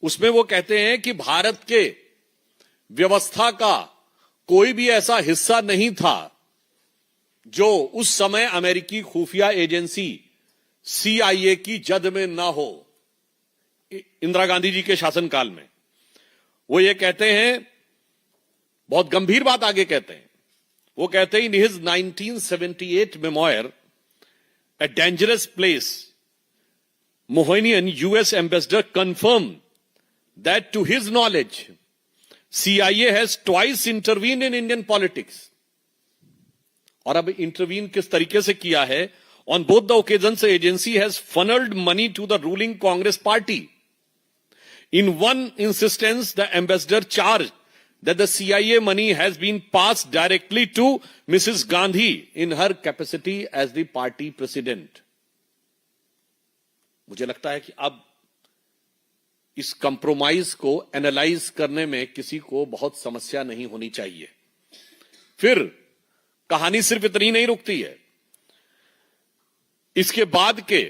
उसमें वो कहते हैं कि भारत के व्यवस्था का कोई भी ऐसा हिस्सा नहीं था जो उस समय अमेरिकी खुफिया एजेंसी CIA की जद में ना हो, इंदिरा गांधी जी के शासनकाल में। वो ये कहते हैं, बहुत गंभीर बात आगे कहते हैं, वो कहते हैं in his 1978 memoir A Dangerous Place, Mohanian US ambassador confirmed that to his knowledge CIA has twice intervened in Indian politics. और अब इंटरवीन किस तरीके से किया है? On both the occasions the agency has funneled money to the ruling Congress party. In one instance the ambassador charged that the CIA money has been passed directly to Mrs. Gandhi in her capacity as the party president. मुझे लगता है कि अब इस compromise को analyse करने में किसी को बहुत समस्या नहीं होनी चाहिए। फिर कहानी सिर्फ इतनी नहीं रुकती है, इसके बाद के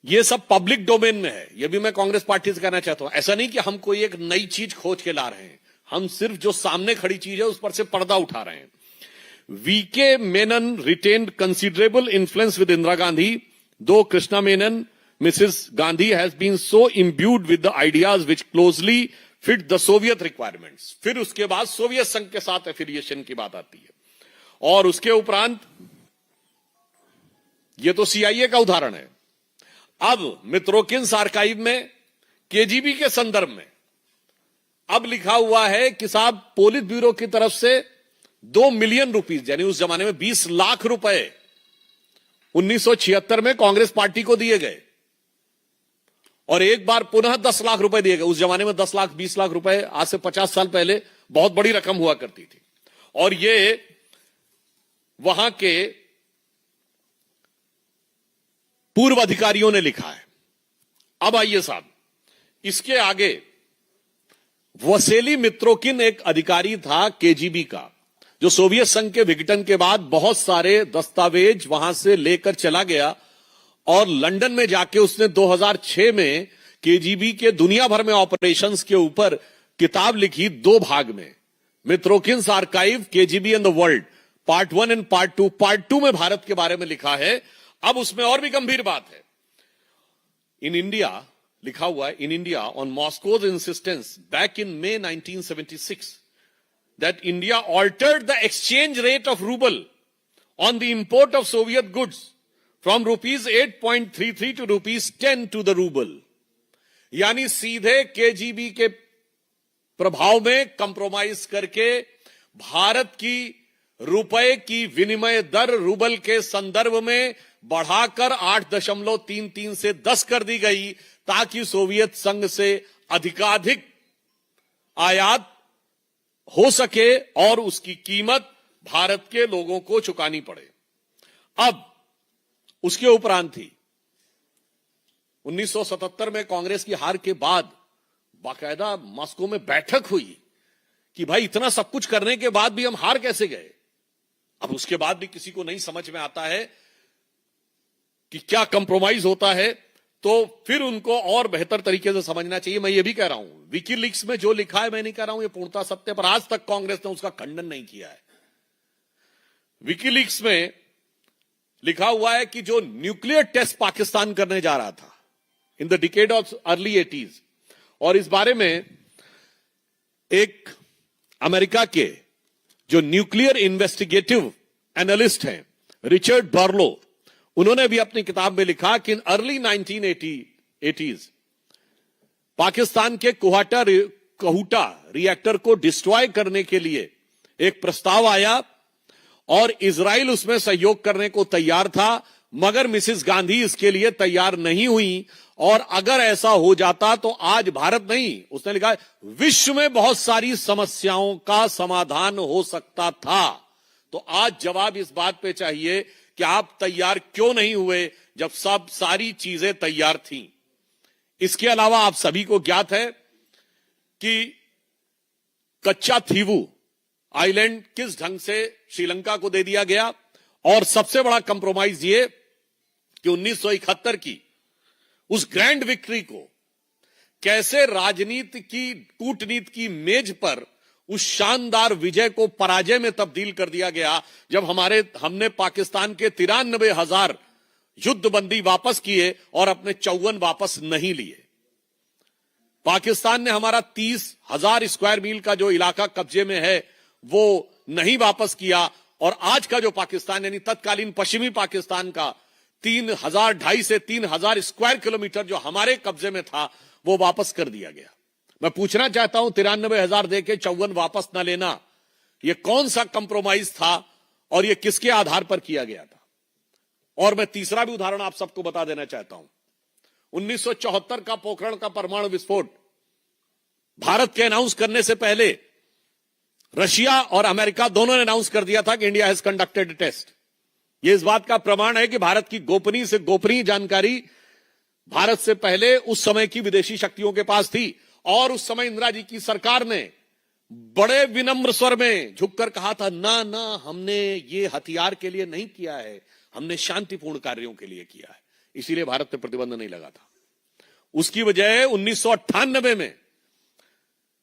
ये सब पब्लिक डोमेन में है। ये भी मैं कांग्रेस पार्टी से कहना चाहता हूं, ऐसा नहीं कि हम कोई एक नई चीज खोज के ला रहे हैं, हम सिर्फ जो सामने खड़ी चीज है उस पर से पर्दा उठा रहे हैं। VK Menon retained considerable influence with Indira Gandhi, though Krishna Menon, Mrs. Gandhi, has been so imbued with the ideas which closely fit the Soviet requirements. फिर उसके बाद सोवियत संघ के साथ एफिलिएशन की बात आती है, और उसके उपरांत ये तो CIA का उदाहरण है। अब मित्रोकिन्स आर्काइव में KGB के संदर्भ में अब लिखा हुआ है कि साहब पोलित ब्यूरो की तरफ से 2 मिलियन रुपीस, यानी उस जमाने में 20 लाख रुपए 1976 में कांग्रेस पार्टी को दिए गए, और एक बार पुनः 10 लाख रुपए दिए गए। उस जमाने में 10 लाख 20 लाख रुपए आज से 50 साल पहले बहुत बड़ी रकम हुआ करती थी। और ये वहां के पूर्व अधिकारियों ने लिखा है। अब आइए साहब, इसके आगे वसेली मित्रोकिन एक अधिकारी था KGB का, जो सोवियत संघ के विघटन के बाद बहुत सारे दस्तावेज वहां से लेकर चला गया, और लंदन में जाके उसने 2006 में KGB के दुनिया भर में ऑपरेशंस के ऊपर किताब लिखी 2 भाग में, Mitrokhin's archive KGB and the world, part 1 and part 2। Part 2 में भारत के बारे में लिखा है। अब उसमें और भी गंभीर बात है। इन इंडिया लिखा हुआ है, in India on Moscow's insistence back in May 1976 that India altered the exchange rate of ruble on the import of Soviet goods from rupees 8.33 to rupees 10 to the ruble. यानी सीधे KGB के प्रभाव में compromise करके भारत की रुपए की विनिमय दर रूबल के संदर्भ में बढ़ाकर 8.33 से 10 कर दी गई, ताकि सोवियत संघ से अधिकाधिक आयात हो सके और उसकी कीमत भारत के लोगों को चुकानी पड़े। अब उसके उपरांत ही 1977 में कांग्रेस की हार के बाद बाकायदा मॉस्को में बैठक हुई कि भाई इतना सब कुछ करने के बाद भी हम हार कैसे गए। अब उसके बाद भी किसी को नहीं समझ में आता है कि क्या कंप्रोमाइज होता है, तो फिर उनको और बेहतर तरीके से समझना चाहिए। मैं ये भी कह रहा हूं, विकीलीक्स में जो लिखा है, मैं नहीं कह रहा हूं ये पूर्णतः सत्य, पर आज तक कांग्रेस ने उसका खंडन नहीं किया है। विकीलीक्स में लिखा हुआ है कि जो न्यूक्लियर टेस्ट पाकिस्तान करने जा रहा था in the decade of early 80s, और इस बारे में एक अमेरिका के जो न्यूक्लियर इन्वेस्टिगेटिव एनालिस्ट हैं रिचर्ड बार्लो, उन्होंने भी अपनी किताब में लिखा कि इन अर्ली 1980s पाकिस्तान के कहूटा रिएक्टर को डिस्ट्रॉय करने के लिए एक प्रस्ताव आया, और इजराइल उसमें सहयोग करने को तैयार था, मगर मिसेस गांधी इसके लिए तैयार नहीं हुई। और अगर ऐसा हो जाता तो आज भारत नहीं, उसने लिखा है, विश्व में बहुत सारी समस्याओं का समाधान हो सकता था। तो आज जवाब इस बात पे चाहिए कि आप तैयार क्यों नहीं हुए जब सब सारी चीजें तैयार थीं। इसके अलावा आप सभी को ज्ञात है कि कच्चा थीवू आइलैंड किस ढंग से श्रीलंका को दे दिया गया, और सबसे बड़ा कंप्रोमाइज ये कि 1971 की उस ग्रैंड विक्ट्री को कैसे राजनीति की कूटनीति की मेज पर उस शानदार विजय को पराजय में तब्दील कर दिया गया जब हमने पाकिस्तान के 93,000 युद्धबंदी वापस किए और अपने 54 वापस नहीं लिए। पाकिस्तान ने हमारा 30,000 स्क्वायर मील का जो इलाका कब्जे में है वो नहीं वापस किया, और आज का जो पाकिस्तान यानी तत्कालीन पश्चिमी पाकिस्तान का 2,500 से 3,000 स्क्वायर किलोमीटर जो हमारे कब्जे में था वो वापस कर दिया गया। मैं पूछना चाहता हूं 93,000 देके 54 वापस ना लेना, ये कौन सा कंप्रोमाइज था और ये किसके आधार पर किया गया था? और मैं तीसरा भी उदाहरण आप सबको बता देना चाहता हूं। 1974 का पोखरण का परमाणु विस्फोट भारत के अनाउंस करने से पहले रशिया और अमेरिका दोनों ने अनाउंस कर दिया था कि इंडिया हैज कंडक्टेड टेस्ट। यह इस बात का प्रमाण है कि भारत की गोपनीय से गोपनीय जानकारी भारत से पहले उस समय की विदेशी शक्तियों के पास थी, और उस समय इंदिरा जी की सरकार ने बड़े विनम्र स्वर में झुककर कहा था, ना ना, हमने ये हथियार के लिए नहीं किया है, हमने शांतिपूर्ण कार्यों के लिए किया है, इसीलिए भारत पे प्रतिबंध नहीं लगा था। उसकी वजह 1998 में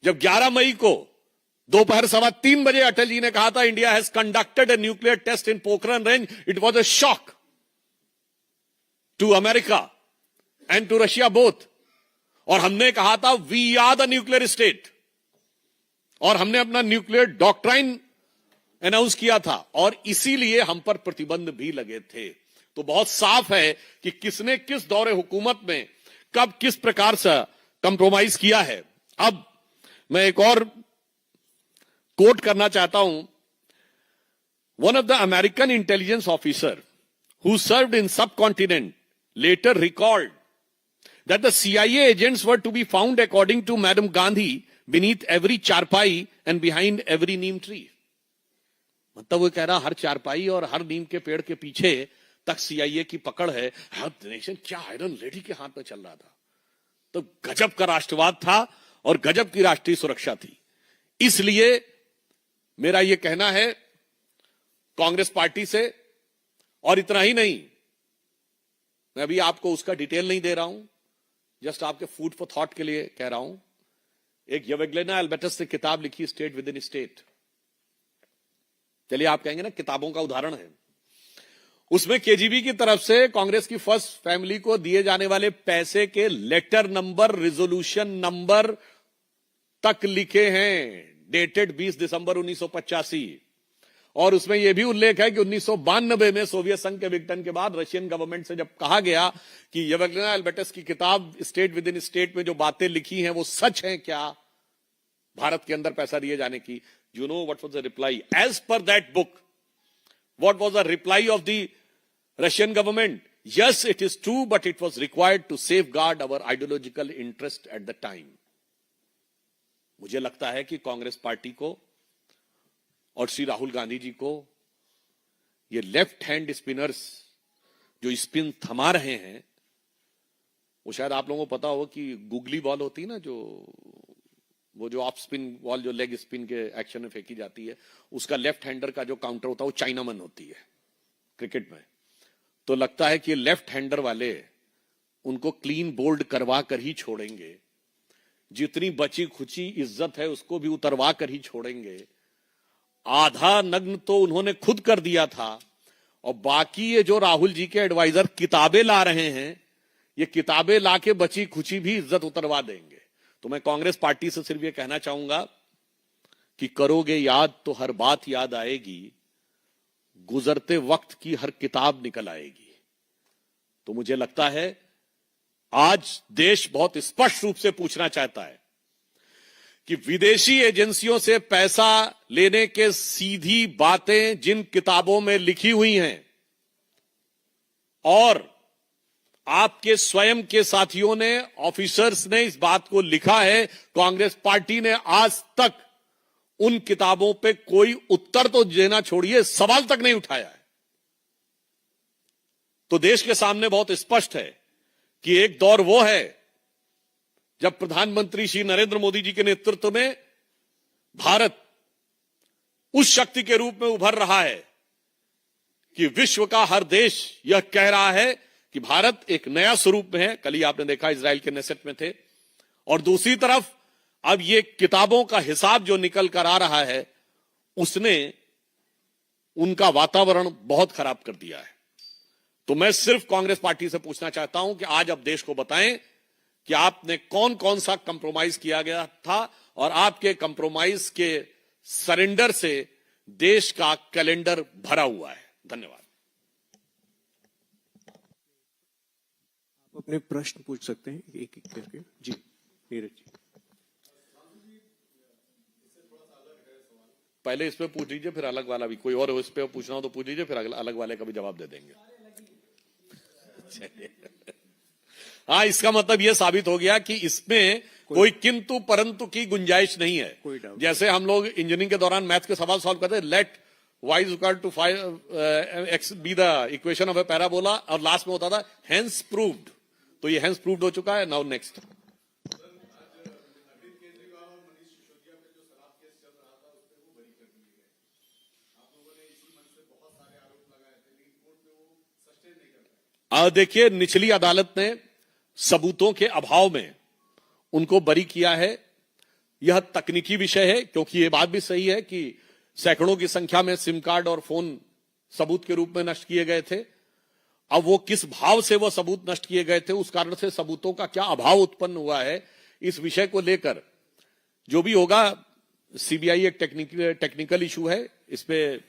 जब 11 मई को दोपहर 3:15 बजे अटल जी ने कहा था India has conducted a nuclear test in Pokhran range, it was a shock to America and to Russia both. और हमने कहा था we are the nuclear state, और हमने अपना न्यूक्लियर डॉक्ट्राइन अनाउंस किया था, और इसीलिए हम पर प्रतिबंध भी लगे थे। तो बहुत साफ है कि किसने किस दौरे हुकूमत में कब किस प्रकार से कंप्रोमाइज किया है। अब मैं एक और कोट करना चाहता हूं। One of the American intelligence officer who served in सब continent later recalled that the CIA agents were to be found, according to Madam Gandhi, beneath every charpai and behind every neem tree. मतलब वो कह रहा हर चारपाई और हर नीम के पेड़ के पीछे तक CIA की पकड़ है। नेशन क्या आयरन लेडी के हाथ में चल रहा था। तो गजब का राष्ट्रवाद था और गजब की राष्ट्रीय सुरक्षा थी। इसलिए मेरा यह कहना है कांग्रेस पार्टी से, और इतना ही नहीं, मैं अभी आपको उसका डिटेल नहीं दे रहा हूं, जस्ट आपके फूड फॉर थॉट के लिए कह रहा हूं। एक यवेग्लेना एल्बर्टस ने किताब लिखी स्टेट विद इन स्टेट। चलिए आप कहेंगे ना किताबों का उदाहरण है। उसमें केजीबी की तरफ से कांग्रेस की फर्स्ट फैमिली को दिए जाने वाले पैसे के लेटर नंबर, रिजोल्यूशन नंबर तक लिखे हैं, डेटेड 20 दिसंबर 1985। और उसमें यह भी उल्लेख है कि 1992 में सोवियत संघ के विघटन के बाद रशियन गवर्नमेंट से जब कहा गया कि यवेग्लेना एल्बर्टस की किताब स्टेट विद इन स्टेट में जो बातें लिखी हैं वो सच हैं क्या, भारत के अंदर पैसा दिए जाने की, you know what was the reply as per that book? What was the reply of the Russian government? Yes, it is true, but it was required to safeguard our ideological interest at the time. मुझे लगता है कि Congress party को और श्री राहुल गांधी जी को ये left hand spinners जो spin थमा रहे हैं, वो शायद आप लोगों को पता हो कि गुगली बॉल होती है ना, वो जो ऑफ स्पिन बॉल जो लेग स्पिन के एक्शन में फेंकी जाती है, उसका लेफ्ट हैंडर का जो काउंटर होता है वो चाइनामन होती है क्रिकेट में। तो लगता है कि लेफ्ट हैंडर वाले उनको क्लीन बोल्ड करवा कर ही छोड़ेंगे, जितनी बची खुची इज्जत है उसको भी उतरवा कर ही छोड़ेंगे। आधा नग्न तो उन्होंने खुद कर दिया था, और बाकी ये जो राहुल जी के एडवाइजर किताबें ला रहे हैं, ये किताबें लाके बची खुची भी इज्जत उतरवा देंगे। तो मैं कांग्रेस पार्टी से सिर्फ ये कहना चाहूंगा कि करोगे याद तो हर बात याद आएगी, गुजरते वक्त की हर किताब निकल आएगी। तो मुझे लगता है आज देश बहुत स्पष्ट रूप से पूछना चाहता है कि विदेशी एजेंसियों से पैसा लेने के सीधी बातें जिन किताबों में लिखी हुई हैं, और आपके स्वयं के साथियों ने, ऑफिसर्स ने इस बात को लिखा है, कांग्रेस पार्टी ने आज तक उन किताबों पे कोई उत्तर तो देना छोड़िए, सवाल तक नहीं उठाया है। तो देश के सामने बहुत स्पष्ट है कि एक दौर वो है जब प्रधानमंत्री श्री नरेंद्र मोदी जी के नेतृत्व में भारत उस शक्ति के रूप में उभर रहा है कि विश्व का हर देश यह कह रहा है कि भारत एक नया स्वरूप में है। कल ही आपने देखा इजराइल के नेसेट में थे, और दूसरी तरफ अब ये किताबों का हिसाब जो निकल कर आ रहा है, उसने उनका वातावरण बहुत खराब कर दिया है। तो मैं सिर्फ कांग्रेस पार्टी से पूछना चाहता हूं कि आज अब देश को बताएं कि आपने कौन कौन सा कंप्रोमाइज किया गया था, और आपके कंप्रोमाइज के सरेंडर से देश का कैलेंडर भरा हुआ है। धन्यवाद। आप अपने प्रश्न पूछ सकते हैं एक एक करके। जी नीरज जी, पहले इस पे पूछ लीजिए, फिर अलग वाला भी कोई और इस पे पूछना हो तो पूछ लीजिए, फिर अलग वाले का भी जवाब दे देंगे। हाँ, इसका मतलब यह साबित हो गया कि इसमें कोई किंतु परंतु की गुंजाइश नहीं है। जैसे हम लोग इंजीनियरिंग के दौरान मैथ के सवाल सॉल्व करते हैं, late y is equal to 5x be the equation of a parabola, और लास्ट में होता था hence proved। तो ये hence proved हो चुका है। Now next. देखिए, निचली अदालत ने सबूतों के अभाव में उनको बरी किया है। यह तकनीकी विषय है, क्योंकि यह बात भी सही है कि सैकड़ों की संख्या में सिम कार्ड और फोन सबूत के रूप में नष्ट किए गए थे। अब वो किस भाव से वो सबूत नष्ट किए गए थे, उस कारण से सबूतों का क्या अभाव उत्पन्न हुआ है, इस विषय को लेकर जो भी होगा, सीबीआई एक टेक्निकल इशू है, इस पे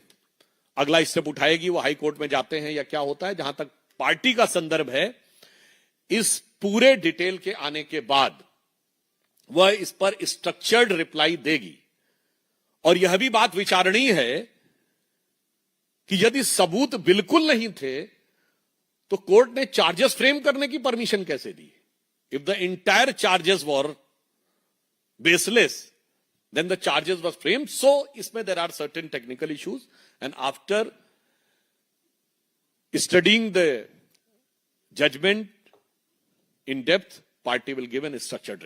अगला स्टेप उठाएगी, वो हाई कोर्ट में जाते हैं या क्या होता है। जहां तक पार्टी का संदर्भ है, इस पूरे डिटेल के आने के बाद वह इस पर स्ट्रक्चर्ड रिप्लाई देगी। और यह भी बात विचारणीय है कि यदि सबूत बिल्कुल नहीं थे तो कोर्ट ने चार्जेस फ्रेम करने की परमिशन कैसे दी? If the entire charges were baseless, then the charges was framed. So इसमें there are certain technical issues, and after studying the judgment in depth, party will give an structured